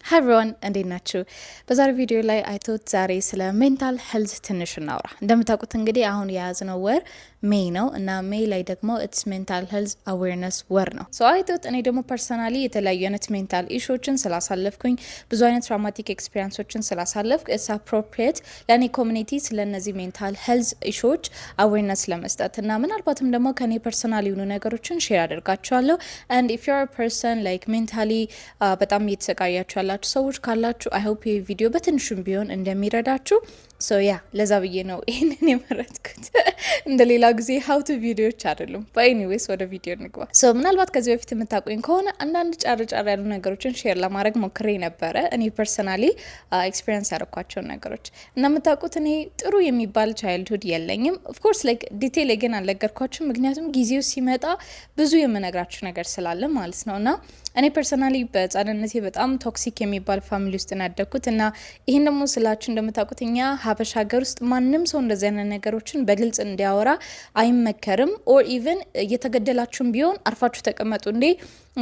Hi everyone, እንዴት ናችሁ? በዛሬው ቪዲዮ ላይ አይቶት ዛሬ ስለ ሜንታል ሄልዝ ትንሽ እናውራ። እንደምታውቁት እንግዲህ አሁን የያዝነው ወር ሜይ ነው እና ሜይ ላይ ደግሞ ኢትስ ሜንታል ሄልዝ አዌርነስ ወር ነው። ሶ አይቶት እኔ ደግሞ ፐርሰናሊ የተለያዩ አይነት ሜንታል ኢሹዎችን ስላሳለፍኩኝ ብዙ አይነት ትራውማቲክ ኤክስፒሪየንሶችን ስላሳለፍኩ ኢትስ አፕሮፕሪየት ለእኔ ኮሚኒቲ ስለነዚህ ሜንታል ሄልዝ ኢሹዎች አዌርነስ ለመስጠት እና ምናልባትም ደግሞ ከኔ ፐርሰናል የሆኑ ነገሮችን ሼር አደርጋችኋለሁ። and if you're a person like mentally በጣም እየተሰቃያችሁ ያላችሁ ሰዎች ካላችሁ I hope ይህ ቪዲዮ በትንሹም ቢሆን እንደሚረዳችሁ ሶ ያ ለዛ ብዬ ነው ይሄንን የመረጥኩት። እንደሌላ ጊዜ how to ቪዲዮዎች አይደሉም። በኤኒዌይስ ወደ ቪዲዮ እንግባ። ሶ ምናልባት ከዚህ በፊት የምታውቁኝ ከሆነ አንዳንድ ጫር ያሉ ነገሮችን ሼር ለማድረግ ሞክሬ ነበረ። እኔ ፐርሰናሊ ኤክስፒሪየንስ ያደረኳቸውን ነገሮች እና የምታውቁት እኔ ጥሩ የሚባል ቻይልድሁድ የለኝም። ኦፍ ኮርስ ላይክ ዲቴይል ግን አልነገርኳችሁም፣ ምክንያቱም ጊዜው ሲመጣ ብዙ የምነግራችሁ ነገር ስላለ ማለት ነው። እና እኔ ፐርሰናሊ በህጻንነቴ በጣም ቶክሲክ የሚባል ፋሚሊ ውስጥ ናደኩት እና ይህን ደግሞ ስላችሁ እንደምታውቁት እኛ ሀበሻ ሀገር ውስጥ ማንም ሰው እንደዚህ አይነት ነገሮችን በግልጽ እንዲያወራ አይመከርም። ኦር ኢቨን እየተገደላችሁም ቢሆን አርፋችሁ ተቀመጡ እንዴ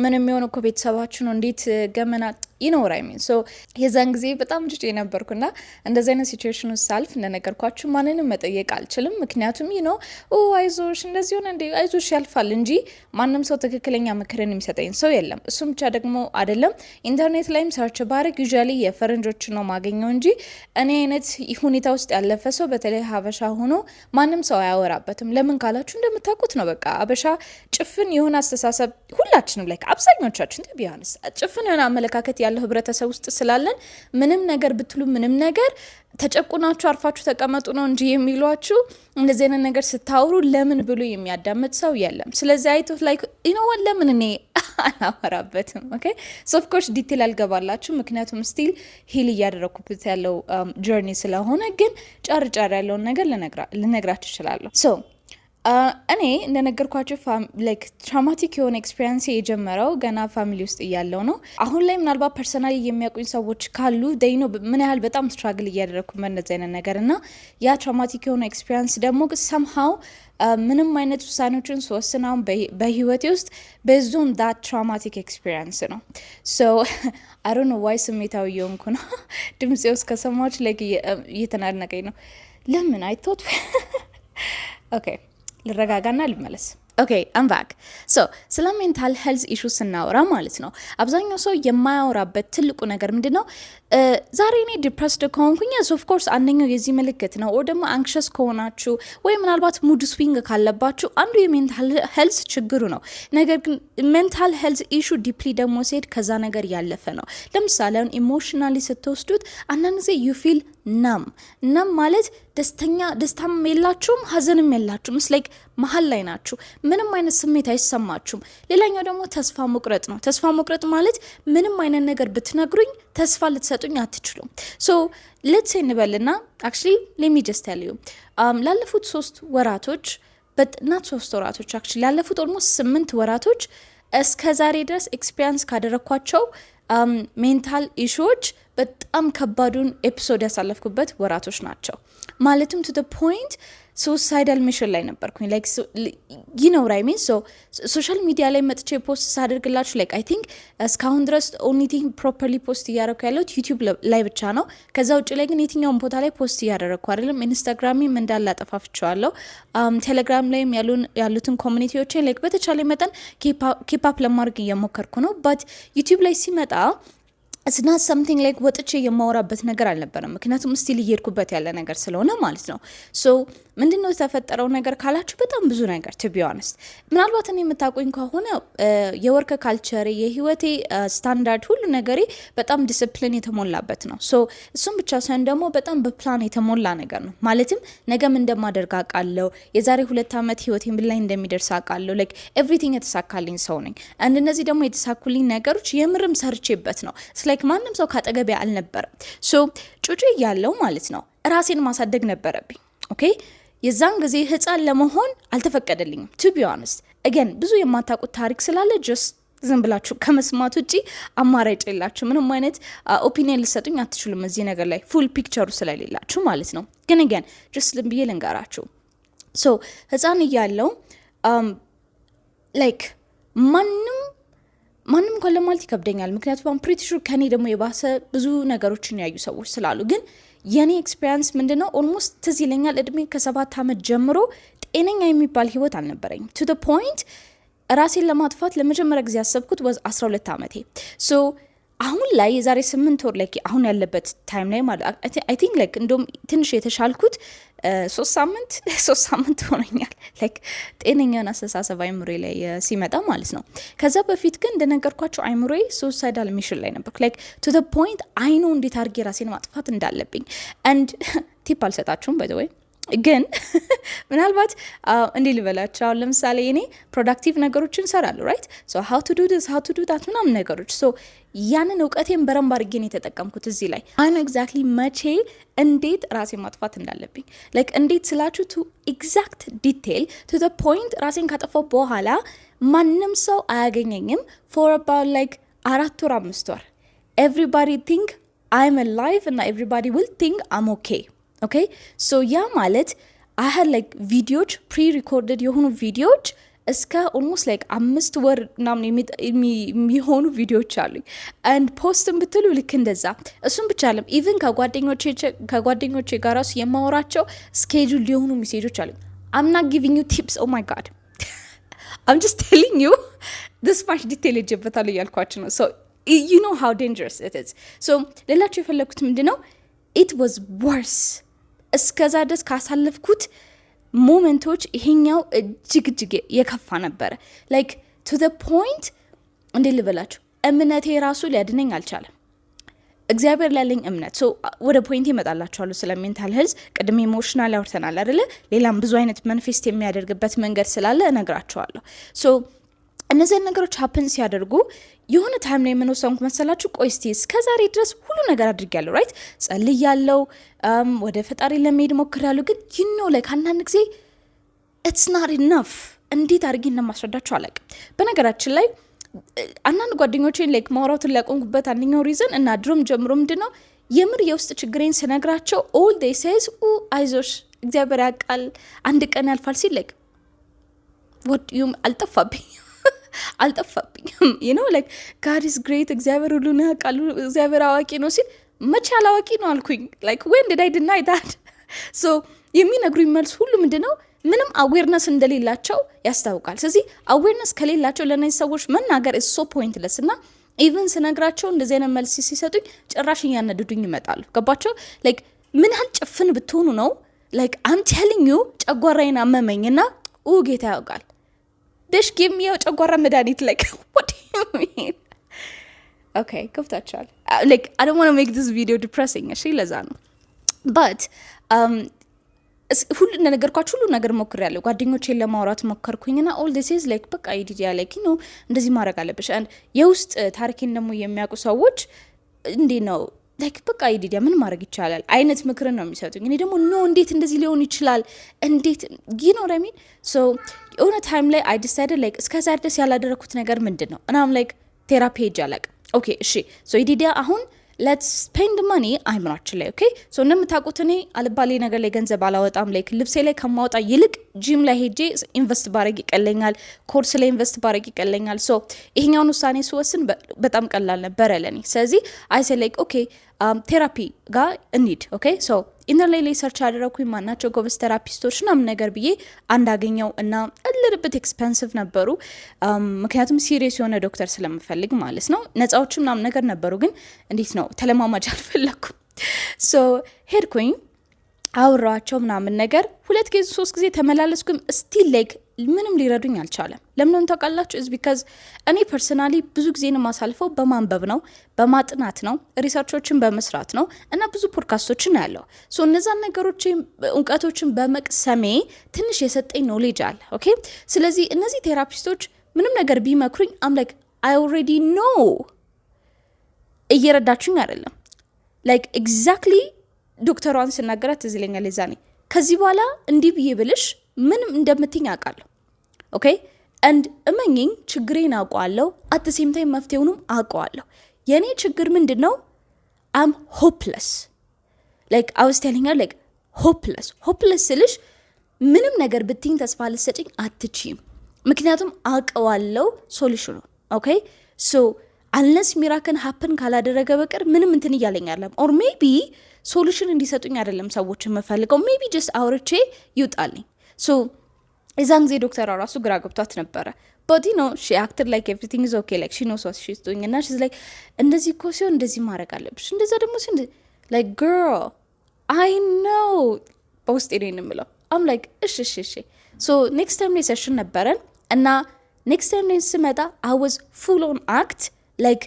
ምን የሚሆን እኮ ቤተሰባችሁ ነው እንዴት ገመና ይኖር አይሚን ሶ የዛን ጊዜ በጣም ጭጭ ነበርኩና እንደዚህ አይነት ሲቹዌሽን ውስጥ ሳልፍ እንደነገርኳችሁ ማንንም መጠየቅ አልችልም። ምክንያቱም አይዞሽ እንደዚህ ሆነ እንዴ አይዞሽ ያልፋል እንጂ ማንም ሰው ትክክለኛ ምክርን የሚሰጠኝ ሰው የለም። እሱም ብቻ ደግሞ አይደለም ኢንተርኔት ላይም ሰርች ባረግ ዩዥያሊ የፈረንጆች ነው ማገኘው እንጂ እኔ አይነት ሁኔታ ውስጥ ያለፈ ሰው በተለይ ሀበሻ ሆኖ ማንም ሰው አያወራበትም። ለምን ካላችሁ እንደምታውቁት ነው በቃ ሀበሻ ጭፍን የሆነ አስተሳሰብ ሁላችንም ላይ አብዛኞቻችን ቢያንስ ጭፍን የሆነ አመለካከት ያለው ህብረተሰብ ውስጥ ስላለን ምንም ነገር ብትሉ ምንም ነገር ተጨቁናችሁ አርፋችሁ ተቀመጡ ነው እንጂ የሚሏችሁ እንደዚህ አይነት ነገር ስታወሩ ለምን ብሎ የሚያዳምጥ ሰው የለም። ስለዚህ አይቶት ላይ ለምን እኔ አላወራበትም። ኦኬ ሶ ኦፍ ኮርስ ዲቴል አልገባላችሁ ምክንያቱም ስቲል ሂል እያደረኩበት ያለው ጆርኒ ስለሆነ፣ ግን ጫር ያለውን ነገር ልነግራችሁ እችላለሁ። ሶ እኔ እንደነገርኳችሁ ላይክ ትራውማቲክ የሆነ ኤክስፒሪየንስ የጀመረው ገና ፋሚሊ ውስጥ እያለው ነው። አሁን ላይ ምናልባት ፐርሰናሊ የሚያውቁኝ ሰዎች ካሉ ደይኖ ምን ያህል በጣም ስትራግል እያደረግኩ በእንደዚህ አይነት ነገር እና ያ ትራውማቲክ የሆነ ኤክስፒሪየንስ ደግሞ ሰምሃው ምንም አይነት ውሳኔዎችን ስወስን አሁን በህይወቴ ውስጥ በዞን ዳት ትራውማቲክ ኤክስፒሪየንስ ነው። ሶ አይ ዶንት ኖ ዋይ ስሜታዊ የሆንኩ ነው። ድምፄ ውስጥ ከሰማዎች ላይክ እየተናነቀኝ ነው። ለምን አይቶት ኦኬ ልረጋጋና ልመለስ። ኦኬ አም ባክ። ሶ ስለ ሜንታል ሄልዝ ኢሹ ስናወራ ማለት ነው አብዛኛው ሰው የማያወራበት ትልቁ ነገር ምንድነው? ዛሬ እኔ ዲፕረስድ ከሆንኩኝ ኦፍ ኮርስ አንደኛው የዚህ ምልክት ነው። ወይ ደግሞ አንክሸስ ከሆናችሁ ወይ ምናልባት ሙድ ስዊንግ ካለባችሁ አንዱ የሜንታል ሄልዝ ችግሩ ነው። ነገር ግን ሜንታል ሄልዝ ኢሹ ዲፕሊ ደግሞ ሲሄድ ከዛ ነገር ያለፈ ነው። ለምሳሌ አሁን ኢሞሽናሊ ስትወስዱት አንዳንድ ጊዜ ዩ ፊል ናም ማለት ደስታም የላችሁም ሀዘንም የላችሁም። ላይክ መሀል ላይ ናችሁ። ምንም አይነት ስሜት አይሰማችሁም። ሌላኛው ደግሞ ተስፋ መቁረጥ ነው። ተስፋ መቁረጥ ማለት ምንም አይነት ነገር ብትነግሩኝ ተስፋ ልትሰጡኝ አትችሉም። ሶ ሌትስ እንበልና አክቹሊ ሌሚ ጀስት ቴል ዩ ላለፉት 3 ወራቶች በጥናት 3 ወራቶች አክቹሊ ላለፉት ኦልሞስት 8 ወራቶች እስከ ዛሬ ድረስ ኤክስፒሪየንስ ካደረኳቸው ሜንታል ኢሹዎች በጣም ከባዱን ኤፒሶድ ያሳለፍኩበት ወራቶች ናቸው። ማለትም ቱ ዘ ፖይንት ሱሳይዳል ሚሽን ላይ ነበርኩኝ። ላይክ ራይ ሚን ሶሻል ሚዲያ ላይ መጥቼ ፖስት ሳደርግላችሁ ላይክ አይ ቲንክ እስካሁን ድረስ ኦንሊ ቲንግ ፕሮፐርሊ ፖስት እያደረኩ ያለሁት ዩቲዩብ ላይ ብቻ ነው። ከዛ ውጭ ላይ ግን የትኛውን ቦታ ላይ ፖስት እያደረግኩ አይደለም። ኢንስታግራምም እንዳለ አጠፋፍቸዋለሁ። ቴሌግራም ላይም ያሉትን ኮሚኒቲዎችን ላይክ በተቻለ መጠን ኪፕ አፕ ለማድረግ እየሞከርኩ ነው። ባት ዩቲዩብ ላይ ሲመጣ እስና ሰምቲንግ ላይክ ወጥቼ የማወራበት ነገር አልነበረም። ምክንያቱም ስቲል እየሄድኩበት ያለ ነገር ስለሆነ ማለት ነው። ሶ ምንድነው የተፈጠረው ነገር ካላችሁ በጣም ብዙ ነገር ቱ ቢ ኦነስት ምናልባት እኔ የምታውቁኝ ከሆነ የወርክ ካልቸር የህይወቴ ስታንዳርድ ሁሉ ነገሬ በጣም ዲስፕሊን የተሞላበት ነው። ሶ እሱም ብቻ ሳይሆን ደግሞ በጣም በፕላን የተሞላ ነገር ነው። ማለትም ነገም እንደማደርግ አውቃለሁ። የዛሬ 2 ዓመት ህይወቴን ምን ላይ እንደሚደርስ አውቃለሁ። ላይክ ኤቭሪቲንግ የተሳካልኝ ሰው ነኝ። አንድ እነዚህ ደግሞ የተሳኩልኝ ነገሮች የምርም ሰርቼበት ነው። ላይክ ማንም ሰው ካጠገቤ አልነበረም። ሶ ጩጩ እያለው ማለት ነው ራሴን ማሳደግ ነበረብኝ። ኦኬ የዛን ጊዜ ህፃን ለመሆን አልተፈቀደልኝም። ቱ ቢ ኦነስት አገን ብዙ የማታውቁት ታሪክ ስላለ ጀስት ዝም ብላችሁ ከመስማት ውጪ አማራጭ የላችሁ። ምንም አይነት ኦፒኒየን ልሰጡኝ አትችሉም እዚህ ነገር ላይ ፉል ፒክቸሩ ስለሌላችሁ ማለት ነው። ግን አገን ጀስት ዝም ብዬ ልንገራችሁ። ሶ ህፃን እያለው ላይክ ማንም ማንም እንኳን ለማለት ይከብደኛል፣ ምክንያቱም አም ፕሪቲ ሹር ከኔ ደግሞ የባሰ ብዙ ነገሮችን ያዩ ሰዎች ስላሉ። ግን የኔ ኤክስፒሪየንስ ምንድነው ኦልሞስት ትዝ ይለኛል እድሜ ከ7 ዓመት ጀምሮ ጤነኛ የሚባል ህይወት አልነበረኝም። ቱ ዘ ፖይንት ራሴን ለማጥፋት ለመጀመሪያ ጊዜ ያሰብኩት ወዝ 12 ዓመቴ። ሶ አሁን ላይ የዛሬ 8 ወር ላይ አሁን ያለበት ታይም ላይ ማለት አይ ቲንክ ላይክ እንደውም ትንሽ የተሻልኩት 3 ሳምንት ሆነኛል ላይክ ጤነኛን አስተሳሰብ አይምሮዬ ላይ ሲመጣ ማለት ነው። ከዛ በፊት ግን እንደነገርኳቸው አይምሮዬ ሱሳይዳል ሚሽን ላይ ነበር። ላይክ ቱ ዘ ፖይንት አይ ኖ እንዴት አድርጌ ራሴን ማጥፋት እንዳለብኝ። አንድ ቲፕ አልሰጣችሁም ባይ ዘ ወይ ግን ምናልባት እንዴ ልበላችሁ፣ አሁን ለምሳሌ እኔ ፕሮዳክቲቭ ነገሮችን ሰራለሁ ራይት ሶ ሃው ቱ ዱ ዲስ ሃው ቱ ዱ ዳት ምናምን ነገሮች ሶ ያንን እውቀቴን በረንብ አድርጌ ነው የተጠቀምኩት እዚህ ላይ። አይ ኖ ኤግዛክትሊ መቼ እንዴት ራሴን ማጥፋት እንዳለብኝ ላይክ እንዴት ስላችሁ ቱ ኤግዛክት ዲቴል ቱ ዘ ፖይንት ራሴን ካጠፋው በኋላ ማንም ሰው አያገኘኝም ፎር አባውት ላይክ 4 ወር 5 ወር ኤቭሪባዲ ቲንክ አይም አላይቭ እና ኤቭሪባዲ ዊል ቲንክ አም ኦኬ ኦኬ ሶ ያ ማለት አይ ሃድ ላይክ ቪዲዮዎች ፕሪ ሪኮርድድ የሆኑ ቪዲዮዎች እስከ ኦልሞስት ላይክ 5 ወር ምናምን የሚሆኑ ቪዲዮዎች አሉኝ። አንድ ፖስትን ብትሉ ልክ እንደዛ። እሱም ብቻ አለም ኢቭን ከጓደኞቼ ጋር ራሱ የማወራቸው ስኬጁል ሊሆኑ ሜሴጆች አሉኝ። አም ናት ጊቪንግ ዩ ቲፕስ ኦ ማይ ጋድ አም ጀስት ቴሊንግ ዩ ዲስ ማች ዲቴል ይጀበታል እያልኳችሁ ነው። ሶ ዩ ኖ ሃው ዴንጀረስ ኢት ኢዝ። ሶ ሌላቸው የፈለግኩት ምንድነው ኢት ዋዝ ወርስ እስከዛ ድረስ ካሳለፍኩት ሞመንቶች ይሄኛው እጅግ የከፋ ነበረ። ላይክ ቱ ዘ ፖይንት እንዴ ልበላችሁ እምነቴ ራሱ ሊያድነኝ አልቻለም። እግዚአብሔር ላለኝ እምነት ሶ ወደ ፖይንት ይመጣላችኋለሁ። ስለ ሜንታል ሄልዝ ቅድም ኢሞሽናል ያወርተናል አይደለ? ሌላም ብዙ አይነት መንፌስት የሚያደርግበት መንገድ ስላለ እነግራችኋለሁ። ሶ እነዚህ ነገሮች ሀፕን ሲያደርጉ የሆነ ታይም ላይ የምንወሰንኩ መሰላችሁ? ቆይ እስቲ እስከዛሬ ድረስ ሁሉ ነገር አድርጊያለሁ ራይት ጸልያለሁ፣ ወደ ፈጣሪ ለመሄድ ሞክሬያለሁ። ግን ዩኖ ላይክ አንዳንድ ጊዜ ኢትስ ናት ኢነፍ። እንዴት አድርጌ እንደማስረዳችሁ አላውቅም። በነገራችን ላይ አንዳንድ ጓደኞቼን ላይክ ማውራቱን ሊያቆምኩበት አንደኛው ሪዝን እና ድሮም ጀምሮ ምንድነው የምር የውስጥ ችግሬን ስነግራቸው ኦል ዴይ ሴዝ አይዞሽ እግዚአብሔር ያውቃል አንድ ቀን ያልፋል ሲል ላይክ ወዲዩም አልጠፋብኝም you know like God is great እግዚአብሔር ሁሉን ያውቃል እግዚአብሔር አዋቂ ነው ሲል መቼ አላዋቂ ነው አልኩኝ። like when did I deny that? so የሚነግሩኝ መልስ ሁሉ ምንድነው ምንም አዌርነስ እንደሌላቸው ያስታውቃል። ስለዚህ አዌርነስ ከሌላቸው ለነዚህ ሰዎች መናገር is so pointless እና ኢቭን ስነግራቸው እንደዚህ አይነት መልስ ሲሰጡኝ ጭራሽ ያነዱኝ ይመጣሉ። ገባቸው? like ምን ያህል ጭፍን ብትሆኑ ነው like I'm telling you ጨጓራዬን አመመኝና ጌታ ያውቃል Dish give me a ጨጓራ መድኃኒት like what do you mean? Okay, ገብታችኋል? Like I don't want to make this video depressing እሺ ለዛ ነው but ሁሉ ነገርኳችሁ ሁሉ ነገር ሞክሬያለሁ። ጓደኞቼን ለማውራት ሞከርኩኝና all this is like በቃ አይዲያ like you know እንደዚህ ማድረግ አለብሽ and የውስጥ ታሪኬን ደግሞ የሚያውቁ ሰዎች እንዴ ነው like በቃ አይዲያ ምን ማድረግ ይቻላል አይነት ምክር ነው የሚሰጡኝ። እኔ ደግሞ ኖ እንዴት እንደዚህ ሊሆን ይችላል እንዴት you know what I mean? so የሆነ ታይም ላይ I decided like እስከዛ ድረስ ያላደረኩት ነገር ምንድነው እና I'm like ቴራፒ ሄጄ አላውቅም። ኦኬ እሺ so አይዲያ አሁን let's spend money አይምራችን ላይ ኦኬ so እንደምታውቁት እኔ አልባሌ ነገር ላይ ገንዘብ አላወጣም። like ልብሴ ላይ ከማውጣ ይልቅ ጂም ላይ ሄጄ ኢንቨስት ባረግ ይቀለኛል፣ ኮርስ ላይ ኢንቨስት ባረግ ይቀለኛል። so ይሄኛውን ውሳኔ ስወስን በጣም ቀላል ነበር ለኔ። ስለዚህ I said like okay ቴራፒ ጋር እንሂድ ኦኬ so ኢንተርኔት ላይ ሰርች አደረኩኝ ማናቸው ጎበዝ ቴራፒስቶች ምናምን ነገር ብዬ አንዳገኘው እና እልልብት ኤክስፔንሲቭ ነበሩ ምክንያቱም ሲሪየስ የሆነ ዶክተር ስለምፈልግ ማለት ነው። ነፃዎች ምናምን ነገር ነበሩ ግን እንዴት ነው ተለማማጅ አልፈለኩም። so ሄድኩኝ አውራቸው ምናምን ነገር 2 ጊዜ 3 ጊዜ ተመላለስኩም still like ምንም ሊረዱኝ አልቻለም። ለምን ታውቃላችሁ? is because እኔ ፐርሰናሊ ብዙ ጊዜ ነው ማሳልፈው በማንበብ ነው በማጥናት ነው ሪሰርቾችን በመስራት ነው እና ብዙ ፖድካስቶችን ያለው so እነዛ ነገሮችን እውቀቶችን በመቅሰሜ ትንሽ የሰጠኝ ኖሌጅ አለ ኦኬ። ስለዚህ እነዚህ ቴራፒስቶች ምንም ነገር ቢመክሩኝ I'm like I already know እየረዳችሁኝ አይደለም like exactly ዶክተሯን ስናገራት እዚህ ለኛል ዛኔ ከዚህ በኋላ እንዲህ ብዬ ብልሽ ምንም እንደምትኝ አውቃለሁ ኦኬ and እመኚኝ ችግሬን አውቀዋለሁ at the same time መፍትሄውንም አውቀዋለሁ። የኔ ችግር ምንድነው I'm hopeless like I was telling her like hopeless ስልሽ ምንም ነገር ብትኝ ተስፋ ልትሰጪኝ አትችይም ምክንያቱም አውቀዋለሁ ሶሉሽኑ ኦኬ ሶ አንለስ ሚራክል ሀፕን ካላደረገ በቀር ምንም እንትን እያለኝ አይደለም። ኦር ሜቢ ሶሉሽን እንዲሰጡኝ አይደለም ሰዎች የምፈልገው፣ ሜቢ ጀስት አውርቼ ይውጣልኝ። ሶ የዛን ጊዜ ዶክተሯ ራሱ ግራ ገብቷት ነበረ። በት ኖ ሺ አክትድ ላይክ ኤቭሪቲንግ ኢዝ ኦኬ ላይክ ሺ ኖስ ዋት ሺ ኢዝ ዱይንግ እና ሺ ኢዝ ላይክ እንደዚህ እኮ ሲሆን እንደዚህ ማድረግ አለብሽ፣ እንደዛ ደግሞ ሲሆን ላይክ ግርል አይ ኖው በውስጤ ነው የምለው። አም ላይክ እሺ እሺ እሺ። ሶ ኔክስት ታይም ላይ ሴሽን ነበረን እና ኔክስት ታይም ላይ ስመጣ አይ ዋዝ ፉል ኦን አክት like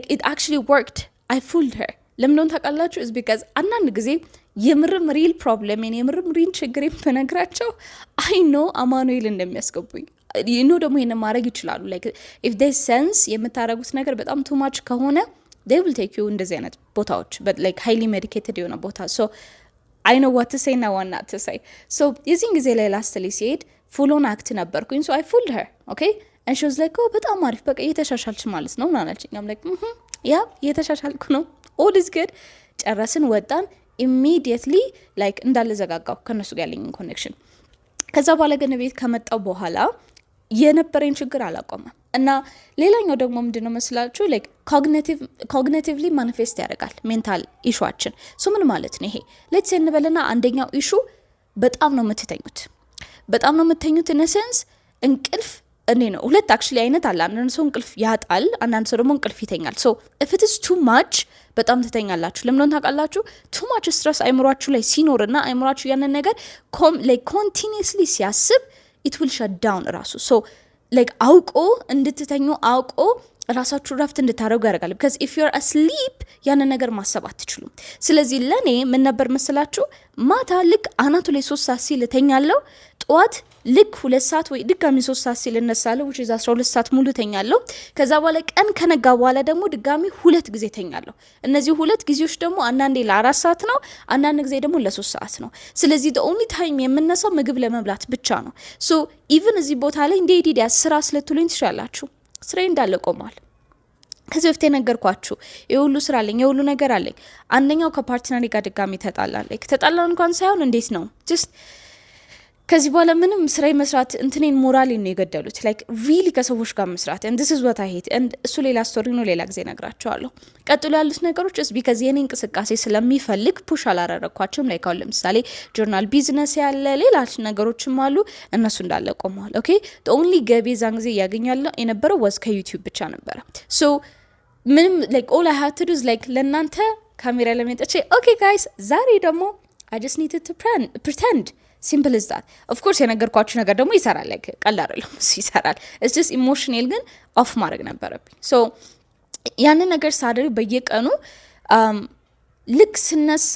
it actually worked. I fooled her. ለምን ታውቃላችሁ? is because አንዳንድ ጊዜ የምርም ሪል ፕሮብለም የምርም ሪል ችግር በነግራቸው አይ ኖ አማኑኤል እንደሚያስገቡኝ ይኖ ደግሞ ይሄን ማድረግ ይችላሉ። like if they sense የምታረጉት ነገር በጣም too much ከሆነ they will take you እንደዚህ አይነት ቦታዎች but like highly medicated የሆነ ቦታ so I know what to say now and not to say. so የዚህን ጊዜ ላይ ላስት ላይ ሲሄድ full on act ነበርኩኝ so I fooled her. okay and she was like oh በጣም አሪፍ በቃ እየተሻሻልሽ ማለት ነው ናናልችኝ። I'm like ያ እየተሻሻልኩ ነው all is good። ጨረስን ወጣን immediately like እንዳለ ዘጋጋው ከነሱ ጋር ያለኝ ኮኔክሽን። ከዛ በኋላ ግን ቤት ከመጣው በኋላ የነበረኝ ችግር አላቆመም እና ሌላኛው ደግሞ ምንድነው መስላችሁ like cognitively manifest ያደርጋል ሜንታል ኢሹአችን። ሶ ምን ማለት ነው ይሄ? let's say እንበልና አንደኛው ኢሹ በጣም ነው የምትተኙት in a sense እንቅልፍ እኔ ነው ሁለት አክቹሊ አይነት አለ። አንዳንድ ሰው እንቅልፍ ያጣል፣ አንዳንድ ሰው ደግሞ እንቅልፍ ይተኛል። ሶ if it is too much በጣም ትተኛላችሁ። ለምን ታውቃላችሁ? too much stress አይምሯችሁ ላይ ሲኖርና አይምሯችሁ ያንን ነገር like continuously ሲያስብ it will shut down ራሱ so like አውቆ እንድትተኙ አውቆ ራሳችሁ ረፍት እንድታረጉ ያደርጋል። because if you're asleep ያንን ነገር ማሰብ አትችሉም። ስለዚህ ለኔ ምን ነበር መስላችሁ? ማታ ልክ አናቱ ላይ 3 ሰዓት ሲል ተኛለሁ፣ ጠዋት ልክ 2 ሰዓት ወይ ድጋሚ 3 ሰዓት ሲል እነሳለሁ which is 12 ሰዓት ሙሉ ተኛለሁ። ከዛ በኋላ ቀን ከነጋ በኋላ ደግሞ ድጋሚ 2 ጊዜ ተኛለሁ። እነዚህ 2 ጊዜዎች ደግሞ አንዳንዴ ለ4 ሰዓት ነው፣ አንዳንድ ጊዜ ደግሞ ለ3 ሰዓት ነው። ስለዚህ the only time የምነሳው ምግብ ለመብላት ብቻ ነው። so even እዚህ ቦታ ላይ እንደ ኢዲዲያ ስራ ስለትሉኝ ትችላላችሁ። ስራዬ እንዳለ ቆሟል። ከዚህ በፊት የነገርኳችሁ የሁሉ ስራ አለኝ፣ የሁሉ ነገር አለኝ። አንደኛው ከፓርትነሪ ጋር ድጋሚ ተጣላለች። ተጣላን እንኳን ሳይሆን እንዴት ነው just ከዚህ በኋላ ምንም ስራ መስራት እንትኔን ሞራል ነው የገደሉት። like really ከሰዎች ጋር መስራት and this is what I hate and እሱ ሌላ ስቶሪ ነው፣ ሌላ ጊዜ ነግራቸዋለሁ። ቀጥሎ ያሉት ነገሮች just because የኔ እንቅስቃሴ ስለሚፈልግ ፑሽ አላረረኳቸውም። like አሁን ለምሳሌ ጆርናል ቢዝነስ ያለ ሌላ ነገሮችም አሉ፣ እነሱ እንዳለ ቆመዋል። okay the only ገቢ ዛን ጊዜ ያገኛለሁ የነበረው was ከዩቲዩብ ብቻ ነበረ። so ምንም like all I had to do is like ለናንተ ካሜራ ለመጠቼ okay guys ዛሬ ደግሞ I just needed to pretend simple as that. of course የነገርኳችሁ ነገር ደግሞ ይሰራል፣ like ቀላል አይደለም፣ ይሰራል። it's just emotional ግን ኦፍ ማድረግ ነበረብኝ። so ያንን ነገር ሳደርግ በየቀኑ ልክ ስነሳ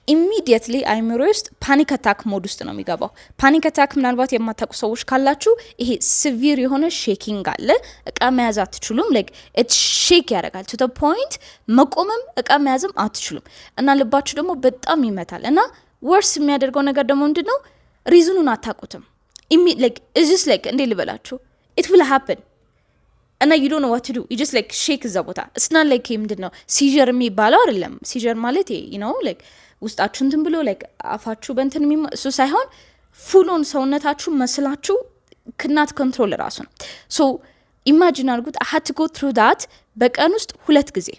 immediately አይምሮ ውስጥ ፓኒክ አታክ ሞድ ውስጥ ነው የሚገባው። ፓኒክ አታክ ምናልባት የማታውቁ ሰዎች ካላችሁ ይሄ ሲቪር የሆነ ሼኪንግ አለ። እቃ መያዝ አትችሉም። like it shake ያደርጋል to the point መቆምም እቃ መያዝም አትችሉም እና ልባችሁ ደግሞ በጣም ይመታል እና ወርስ የሚያደርገው ነገር ደግሞ ምንድነው? ሪዝኑን አታውቁትም። like it's just like እንዴ ልበላችሁ it will happen እና you don't know what to do, you just like shake እዛ ቦታ። it's not like ምንድነው ሲጀር የሚባለው አይደለም። ሲጀር ማለት you know like ውስጣችሁ እንትን ብሎ like አፋችሁ በእንትን እሱ ሳይሆን full on ሰውነታችሁ መስላችሁ ክናት ኮንትሮል ራሱ ነው። so imagine አድርጉት I had to go through that በቀን ውስጥ 2 ጊዜ።